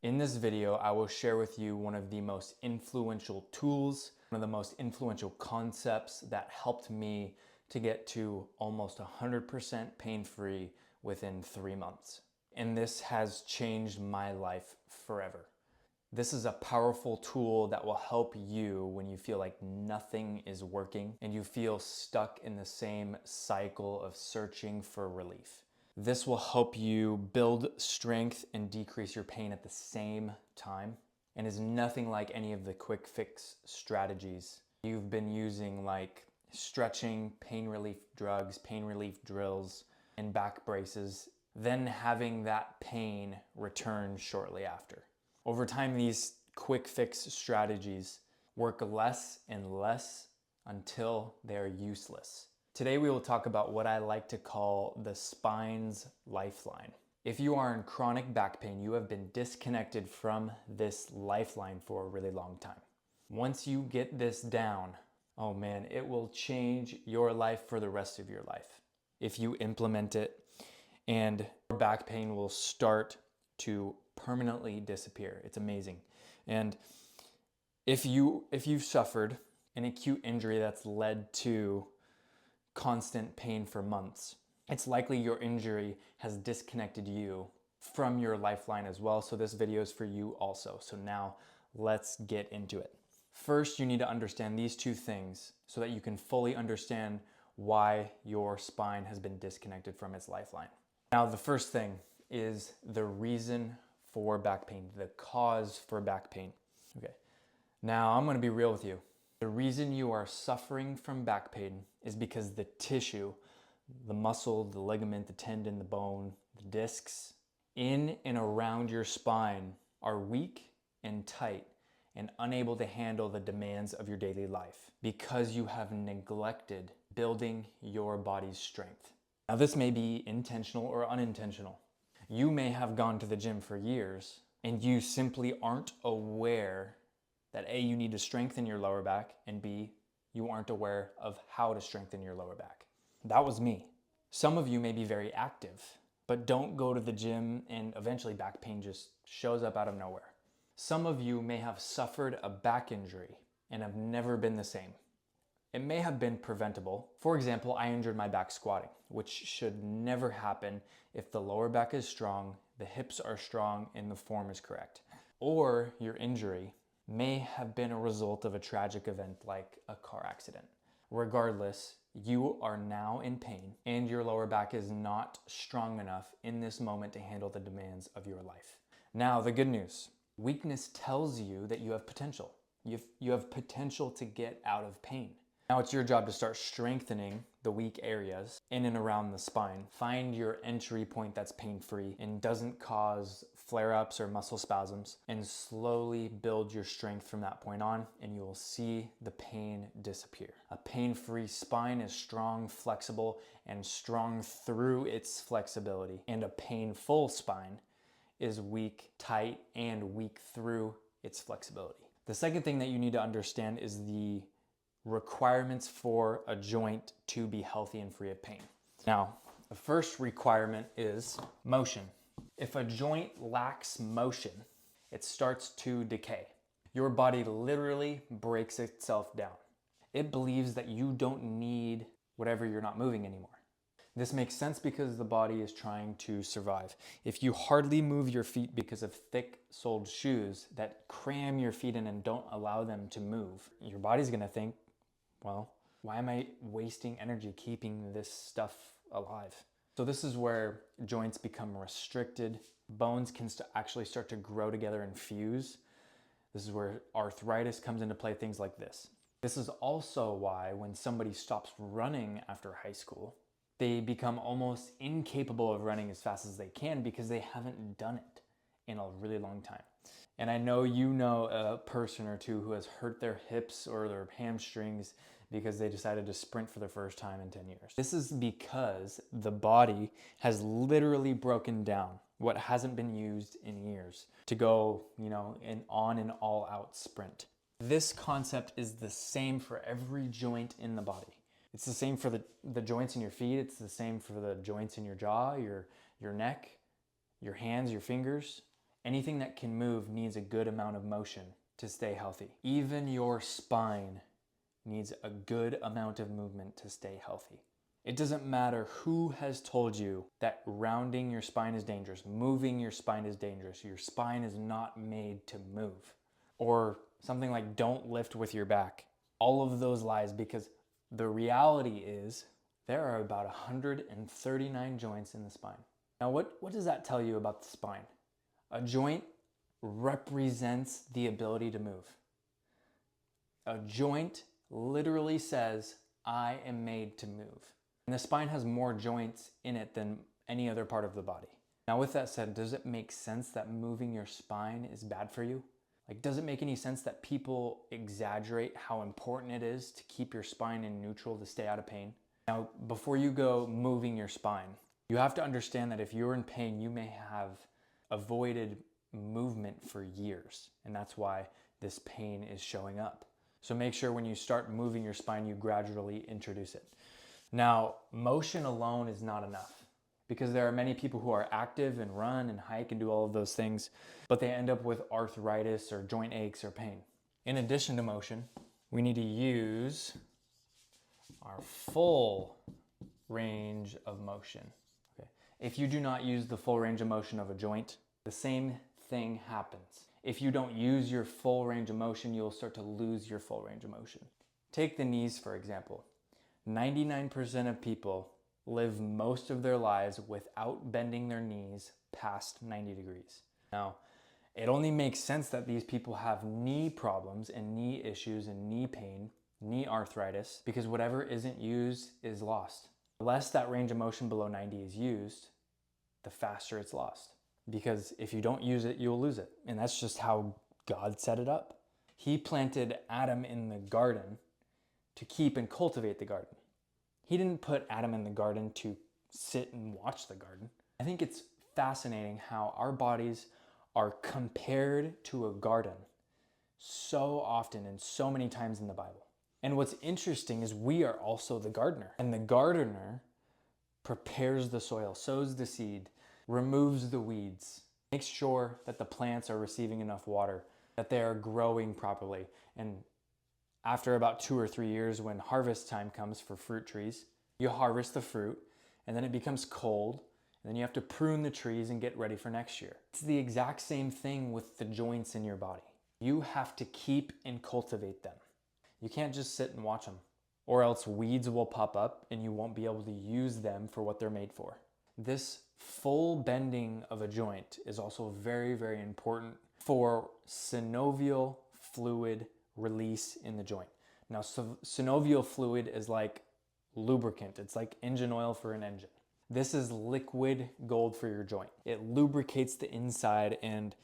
In this video, I will share with you one of the most influential tools, one of the most influential concepts that helped me to get to almost 100% pain-free within 3 months. And this has changed my life forever. This is a powerful tool that will help you when you feel like nothing is working and you feel stuck in the same cycle of searching for relief. This will help you build strength and decrease your pain at the same time, and is nothing like any of the quick fix strategies you've been using, like stretching, pain relief drugs, pain relief drills, and back braces, then having that pain return shortly after. Over time, these quick fix strategies work less and less until they're useless. Today we will talk about what I like to call the spine's lifeline. If you are in chronic back pain, you have been disconnected from this lifeline for a really long time. Once you get this down, oh man, it will change your life for the rest of your life if you implement it, and your back pain will start to permanently disappear. It's amazing. And if you've suffered an acute injury that's led to constant pain for months, it's likely your injury has disconnected you from your lifeline as well. So this video is for you also. So now let's get into it. First, you need to understand these two things so that you can fully understand why your spine has been disconnected from its lifeline. Now, the first thing is the reason for back pain, the cause for back pain. Okay, now I'm gonna be real with you. The reason you are suffering from back pain is because the tissue, the muscle, the ligament, the tendon, the bone, the discs in and around your spine are weak and tight and unable to handle the demands of your daily life because you have neglected building your body's strength. Now, this may be intentional or unintentional. You may have gone to the gym for years and you simply aren't aware that A, you need to strengthen your lower back, and B, you aren't aware of how to strengthen your lower back. That was me. Some of you may be very active, but don't go to the gym and eventually back pain just shows up out of nowhere. Some of you may have suffered a back injury and have never been the same. It may have been preventable. For example, I injured my back squatting, which should never happen if the lower back is strong, the hips are strong, and the form is correct. Or your injury may have been a result of a tragic event like a car accident. Regardless, you are now in pain and your lower back is not strong enough in this moment to handle the demands of your life. Now, the good news. Weakness tells you that you have potential. You have potential to get out of pain. Now it's your job to start strengthening the weak areas in and around the spine. Find your entry point that's pain-free and doesn't cause flare-ups or muscle spasms, and slowly build your strength from that point on, and you will see the pain disappear. A pain-free spine is strong, flexible, and strong through its flexibility. And a painful spine is weak, tight, and weak through its flexibility. The second thing that you need to understand is the requirements for a joint to be healthy and free of pain. Now, the first requirement is motion. If a joint lacks motion, it starts to decay. Your body literally breaks itself down. It believes that you don't need whatever you're not moving anymore. This makes sense because the body is trying to survive. If you hardly move your feet because of thick-soled shoes that cram your feet in and don't allow them to move, your body's gonna think, well, why am I wasting energy keeping this stuff alive? So this is where joints become restricted. Bones can actually start to grow together and fuse. This is where arthritis comes into play, things like this. This is also why when somebody stops running after high school, they become almost incapable of running as fast as they can because they haven't done it in a really long time. And I know you know a person or two who has hurt their hips or their hamstrings because they decided to sprint for the first time in 10 years. This is because the body has literally broken down what hasn't been used in years to go, an on and all out sprint. This concept is the same for every joint in the body. It's the same for the joints in your feet. It's the same for the joints in your jaw, your neck, your hands, your fingers. Anything that can move needs a good amount of motion to stay healthy. Even your spine needs a good amount of movement to stay healthy. It doesn't matter who has told you that rounding your spine is dangerous, moving your spine is dangerous. Your spine is not made to move. Or something like don't lift with your back. All of those lies, because the reality is there are about 139 joints in the spine. Now, what does that tell you about the spine? A joint represents the ability to move. A joint literally says, I am made to move. And the spine has more joints in it than any other part of the body. Now, with that said, does it make sense that moving your spine is bad for you? Like, does it make any sense that people exaggerate how important it is to keep your spine in neutral to stay out of pain? Now, before you go moving your spine, you have to understand that if you're in pain, you may have avoided movement for years, and that's why this pain is showing up. So make sure when you start moving your spine, you gradually introduce it. Now, motion alone is not enough, because there are many people who are active and run and hike and do all of those things, but they end up with arthritis or joint aches or pain. In addition to motion, we need to use our full range of motion. Okay. If you do not use the full range of motion of a joint, the same thing happens. If you don't use your full range of motion, you'll start to lose your full range of motion. Take the knees, for example. 99% of people live most of their lives without bending their knees past 90 degrees. Now, it only makes sense that these people have knee problems and knee issues and knee pain, knee arthritis, because whatever isn't used is lost. The less that range of motion below 90 is used, the faster it's lost. Because if you don't use it, you'll lose it. And that's just how God set it up. He planted Adam in the garden to keep and cultivate the garden. He didn't put Adam in the garden to sit and watch the garden. I think it's fascinating how our bodies are compared to a garden so often and so many times in the Bible. And what's interesting is we are also the gardener. And the gardener prepares the soil, sows the seed, removes the weeds, makes sure that the plants are receiving enough water, that they are growing properly. And after about 2 or 3 years, when harvest time comes for fruit trees, you harvest the fruit, and then it becomes cold, and then you have to prune the trees and get ready for next year. It's the exact same thing with the joints in your body. You have to keep and cultivate them. You can't just sit and watch them, or else weeds will pop up and you won't be able to use them for what they're made for. This full bending of a joint is also very, very important for synovial fluid release in the joint. Now, synovial fluid is like lubricant. It's like engine oil for an engine. This is liquid gold for your joint. It lubricates the inside, and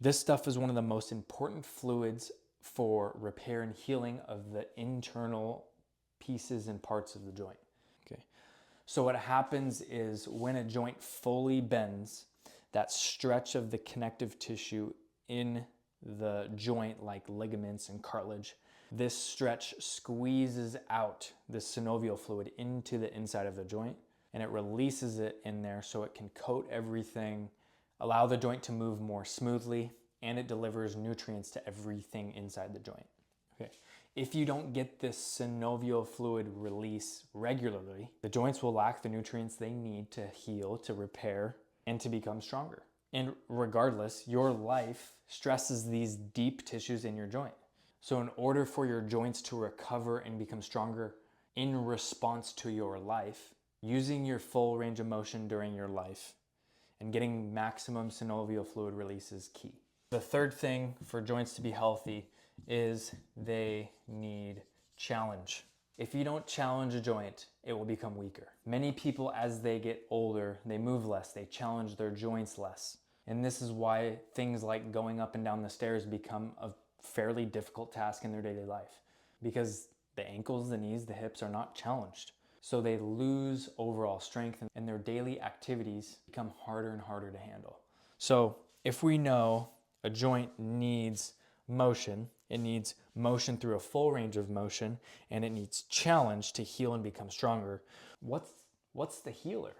this stuff is one of the most important fluids for repair and healing of the internal pieces and parts of the joint. Okay. So what happens is when a joint fully bends, that stretch of the connective tissue in the joint, like ligaments and cartilage, this stretch squeezes out the synovial fluid into the inside of the joint, and it releases it in there so it can coat everything, allow the joint to move more smoothly, and it delivers nutrients to everything inside the joint. Okay. If you don't get this synovial fluid release regularly, the joints will lack the nutrients they need to heal, to repair, and to become stronger. And regardless, your life stresses these deep tissues in your joint. So in order for your joints to recover and become stronger in response to your life, using your full range of motion during your life and getting maximum synovial fluid release is key. The third thing for joints to be healthy is they need challenge. If you don't challenge a joint, it will become weaker. Many people, as they get older, they move less, they challenge their joints less. And this is why things like going up and down the stairs become a fairly difficult task in their daily life, because the ankles, the knees, the hips are not challenged. So they lose overall strength, and their daily activities become harder and harder to handle. So if we know a joint needs motion, it needs motion through a full range of motion, and it needs challenge to heal and become stronger, what's the healer?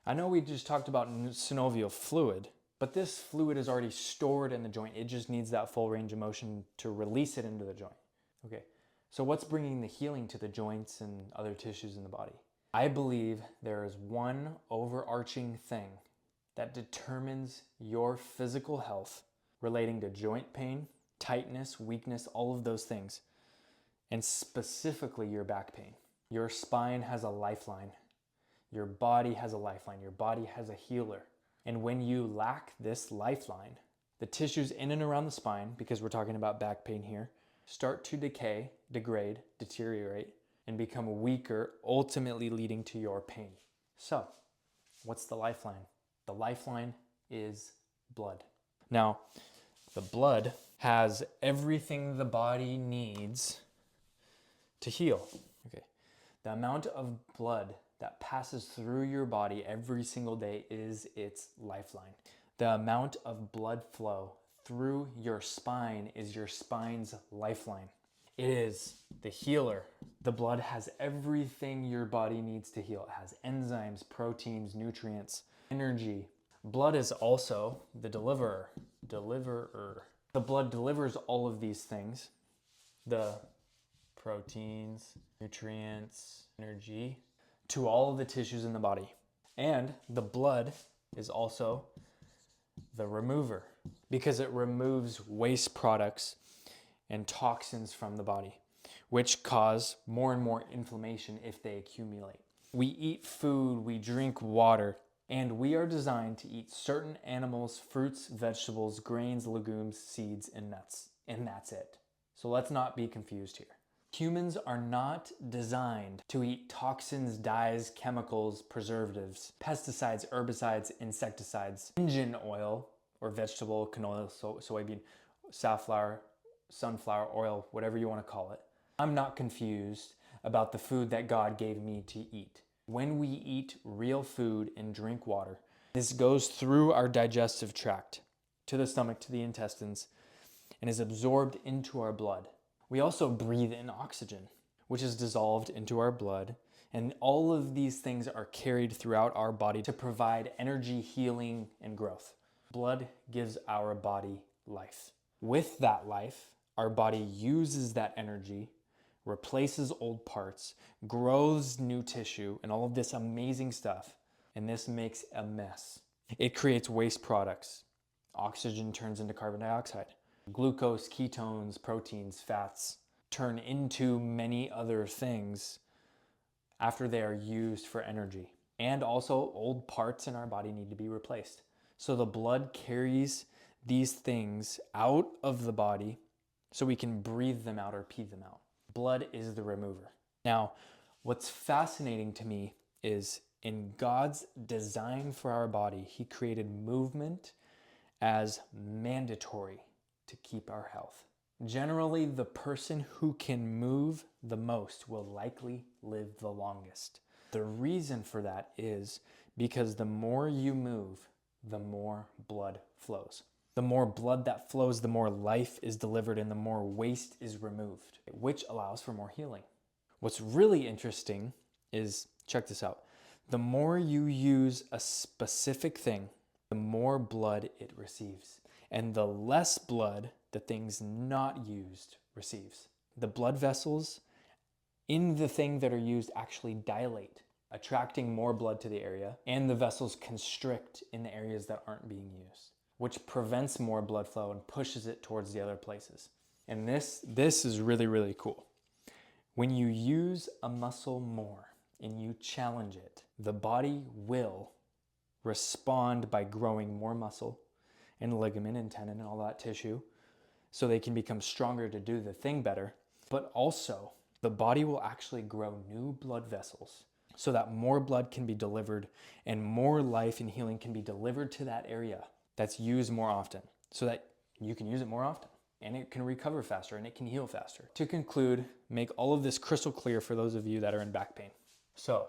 I know we just talked about synovial fluid, But this fluid is already stored in the joint. It just needs that full range of motion to release it into the joint. Okay, so what's bringing the healing to the joints and other tissues in the body? I believe there is one overarching thing that determines your physical health relating to joint pain, tightness, weakness, all of those things, and specifically your back pain. Your spine has a lifeline. Your body has a lifeline. Your body has a healer. And when you lack this lifeline, the tissues in and around the spine, because we're talking about back pain here, start to decay, degrade, deteriorate, and become weaker, ultimately leading to your pain. So, what's the lifeline? The lifeline is blood. Now, the blood has everything the body needs to heal. Okay. The amount of blood that passes through your body every single day is its lifeline. The amount of blood flow through your spine is your spine's lifeline. It is the healer. The blood has everything your body needs to heal. It has enzymes, proteins, nutrients, energy. Blood is also the deliverer. The blood delivers all of these things. The proteins, nutrients, energy, to all of the tissues in the body. And the blood is also the remover because it removes waste products and toxins from the body, which cause more and more inflammation if they accumulate. We eat food, we drink water, and we are designed to eat certain animals, fruits, vegetables, grains, legumes, seeds, and nuts. And that's it. So let's not be confused here. Humans are not designed to eat toxins, dyes, chemicals, preservatives, pesticides, herbicides, insecticides, engine oil, or vegetable, canola, soybean, safflower, sunflower oil, whatever you want to call it. I'm not confused about the food that God gave me to eat. When we eat real food and drink water, this goes through our digestive tract, to the stomach, to the intestines, and is absorbed into our blood. We also breathe in oxygen, which is dissolved into our blood, and all of these things are carried throughout our body to provide energy, healing, and growth. Blood gives our body life. With that life, our body uses that energy, replaces old parts, grows new tissue, and all of this amazing stuff, and this makes a mess. It creates waste products. Oxygen turns into carbon dioxide. Glucose, ketones, proteins, fats turn into many other things after they are used for energy. And also, old parts in our body need to be replaced. So the blood carries these things out of the body so we can breathe them out or pee them out. Blood is the remover. Now, what's fascinating to me is in God's design for our body, He created movement as mandatory to keep our health. Generally, the person who can move the most will likely live the longest. The reason for that is because the more you move, the more blood flows. The more blood that flows, the more life is delivered and the more waste is removed, which allows for more healing. What's really interesting is, check this out, the more you use a specific thing, the more blood it receives. And the less blood the thing's not used receives. The blood vessels in the thing that are used actually dilate, attracting more blood to the area, and the vessels constrict in the areas that aren't being used, which prevents more blood flow and pushes it towards the other places. And this is really, really cool. When you use a muscle more and you challenge it, the body will respond by growing more muscle and ligament and tendon and all that tissue so they can become stronger to do the thing better. But also, the body will actually grow new blood vessels so that more blood can be delivered and more life and healing can be delivered to that area that's used more often so that you can use it more often and it can recover faster and it can heal faster. To conclude, make all of this crystal clear for those of you that are in back pain. So,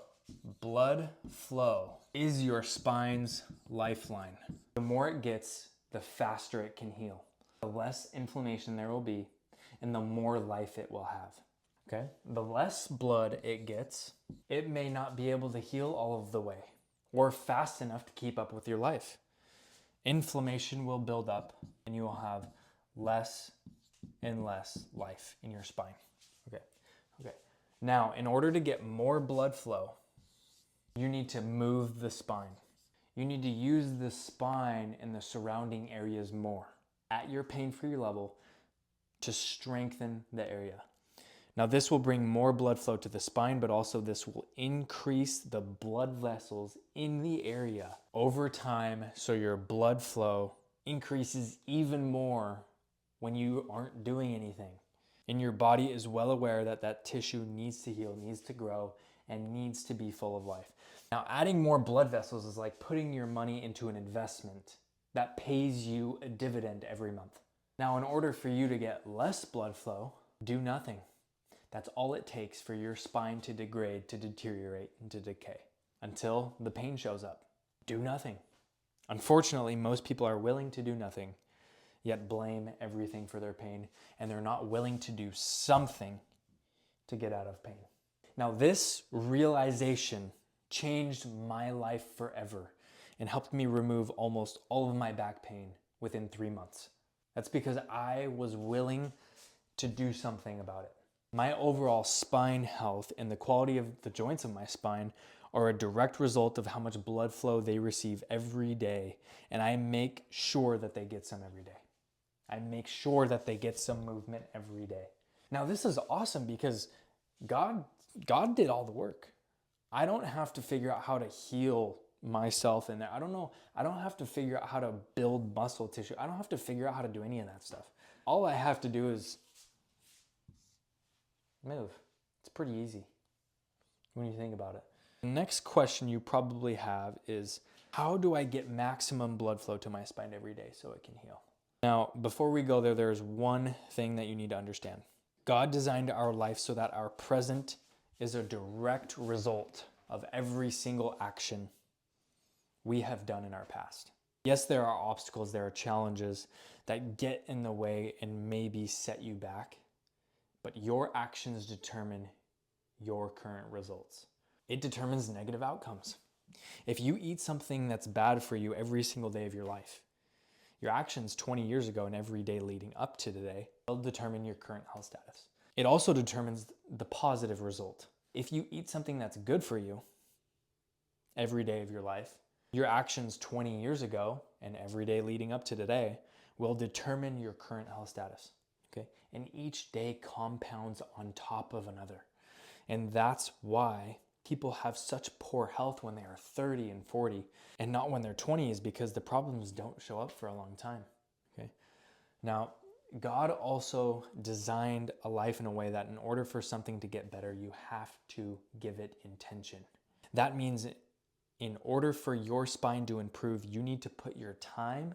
blood flow is your spine's lifeline. The more it gets, the faster it can heal. The less inflammation there will be, and the more life it will have. Okay? The less blood it gets, it may not be able to heal all of the way or fast enough to keep up with your life. inflammation will build up and you will have less and less life in your spine. Okay. Now, in order to get more blood flow, you need to move the spine. You need to use the spine and the surrounding areas more at your pain-free level to strengthen the area. Now, this will bring more blood flow to the spine, but also this will increase the blood vessels in the area over time, so your blood flow increases even more when you aren't doing anything. And your body is well aware that that tissue needs to heal, needs to grow, and needs to be full of life. Now, adding more blood vessels is like putting your money into an investment that pays you a dividend every month. Now, in order for you to get less blood flow, do nothing. That's all it takes for your spine to degrade, to deteriorate, and to decay until the pain shows up. Do nothing. Unfortunately, most people are willing to do nothing, yet blame everything for their pain, and they're not willing to do something to get out of pain. Now, this realization changed my life forever and helped me remove almost all of my back pain within 3 months. That's because I was willing to do something about it. My overall spine health and the quality of the joints of my spine are a direct result of how much blood flow they receive every day, and I make sure that they get some every day. I make sure that they get some movement every day. Now, this is awesome because God did all the work. I don't have to figure out how to heal myself in there. I don't have to figure out how to build muscle tissue. I don't have to figure out how to do any of that stuff. All I have to do is move. It's pretty easy when you think about it. The next question you probably have is, how do I get maximum blood flow to my spine every day so it can heal? Now, before we go there, there's one thing that you need to understand. God designed our life so that our present is a direct result of every single action we have done in our past. Yes, there are obstacles, there are challenges that get in the way and maybe set you back, but your actions determine your current results. It determines negative outcomes. If you eat something that's bad for you every single day of your life, your actions 20 years ago and every day leading up to today will determine your current health status. It also determines the positive result. If you eat something that's good for you every day of your life, your actions 20 years ago and every day leading up to today will determine your current health status. Okay? And each day compounds on top of another. And that's why people have such poor health when they are 30 and 40 and not when they're 20, is because the problems don't show up for a long time. Okay? Now, God also designed a life in a way that in order for something to get better, you have to give it intention. That means in order for your spine to improve, you need to put your time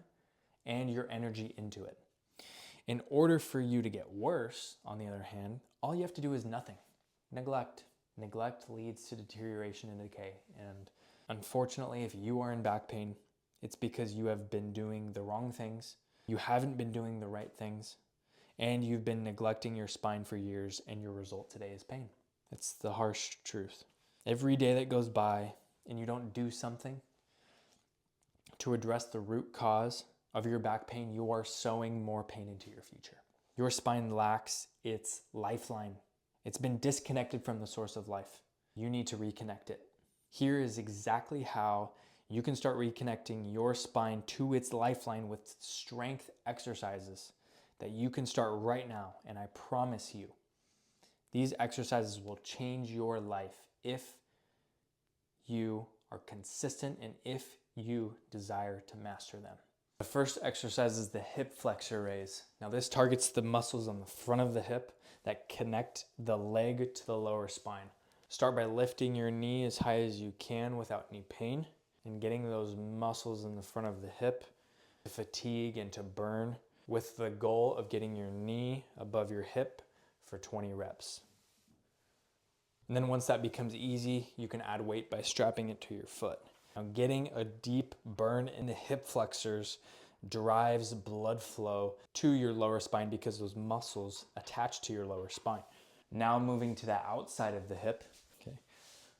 and your energy into it. In order for you to get worse, on the other hand, all you have to do is nothing. Neglect. Neglect leads to deterioration and decay. And unfortunately, if you are in back pain, it's because you have been doing the wrong things, you haven't been doing the right things, and you've been neglecting your spine for years, and your result today is pain. It's the harsh truth. Every day that goes by and you don't do something to address the root cause of your back pain, you are sowing more pain into your future. Your spine lacks its lifeline. It's been disconnected from the source of life. You need to reconnect it. Here is exactly how you can start reconnecting your spine to its lifeline with strength exercises that you can start right now. And I promise you, these exercises will change your life if you are consistent and if you desire to master them. The first exercise is the hip flexor raise. Now, this targets the muscles on the front of the hip that connect the leg to the lower spine. Start by lifting your knee as high as you can without any pain and getting those muscles in the front of the hip to fatigue and to burn, with the goal of getting your knee above your hip for 20 reps. And then once that becomes easy, you can add weight by strapping it to your foot. Now, getting a deep burn in the hip flexors drives blood flow to your lower spine because those muscles attach to your lower spine. Now moving to the outside of the hip, okay,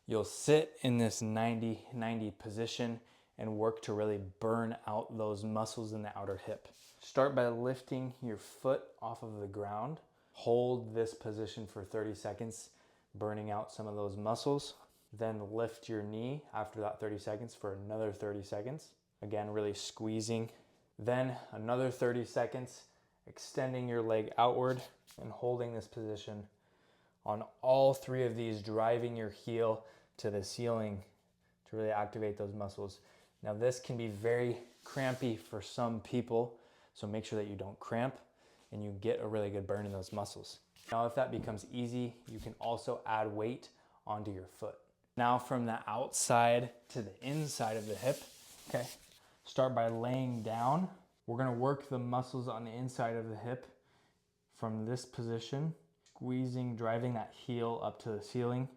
you'll sit in this 90-90 position and work to really burn out those muscles in the outer hip. Start by lifting your foot off of the ground. Hold this position for 30 seconds, burning out some of those muscles. Then lift your knee after that 30 seconds for another 30 seconds. Again, really squeezing. Then another 30 seconds, extending your leg outward and holding this position on all three of these, driving your heel to the ceiling to really activate those muscles. Now this can be very crampy for some people, so make sure that you don't cramp and you get a really good burn in those muscles. Now if that becomes easy, you can also add weight onto your foot. Now from the outside to the inside of the hip, okay, start by laying down. We're gonna work the muscles on the inside of the hip from this position, squeezing, driving that heel up to the ceiling,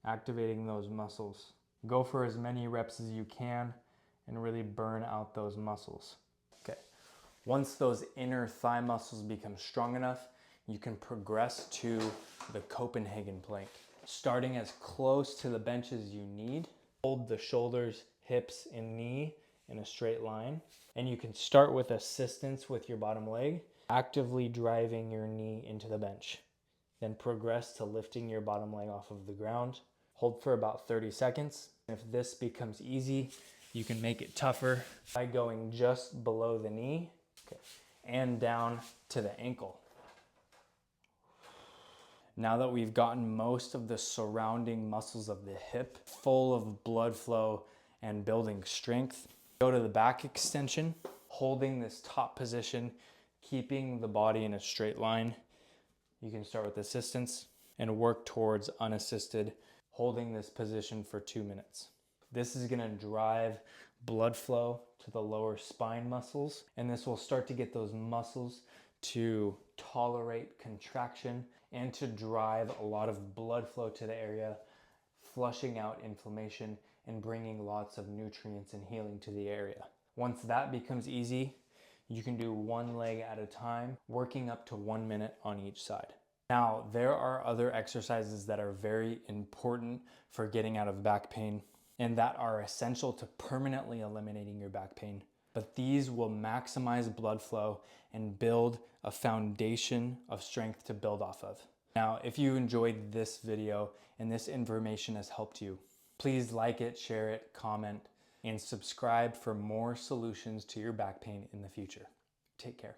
activating those muscles. Go for as many reps as you can and really burn out those muscles. Okay. Once those inner thigh muscles become strong enough, you can progress to the Copenhagen plank. Starting as close to the bench as you need, hold the shoulders, hips, and knee in a straight line. And you can start with assistance with your bottom leg, actively driving your knee into the bench. Then progress to lifting your bottom leg off of the ground. Hold for about 30 seconds. If this becomes easy, you can make it tougher by going just below the knee, okay, and down to the ankle. Now that we've gotten most of the surrounding muscles of the hip full of blood flow and building strength, go to the back extension, holding this top position, keeping the body in a straight line. You can start with assistance and work towards unassisted, holding this position for 2 minutes. This is gonna drive blood flow to the lower spine muscles, and this will start to get those muscles to tolerate contraction and to drive a lot of blood flow to the area, flushing out inflammation and bringing lots of nutrients and healing to the area. Once that becomes easy, you can do one leg at a time, working up to 1 minute on each side. Now, there are other exercises that are very important for getting out of back pain and that are essential to permanently eliminating your back pain. But these will maximize blood flow and build a foundation of strength to build off of. Now, if you enjoyed this video and this information has helped you, please like it, share it, comment, and subscribe for more solutions to your back pain in the future. Take care.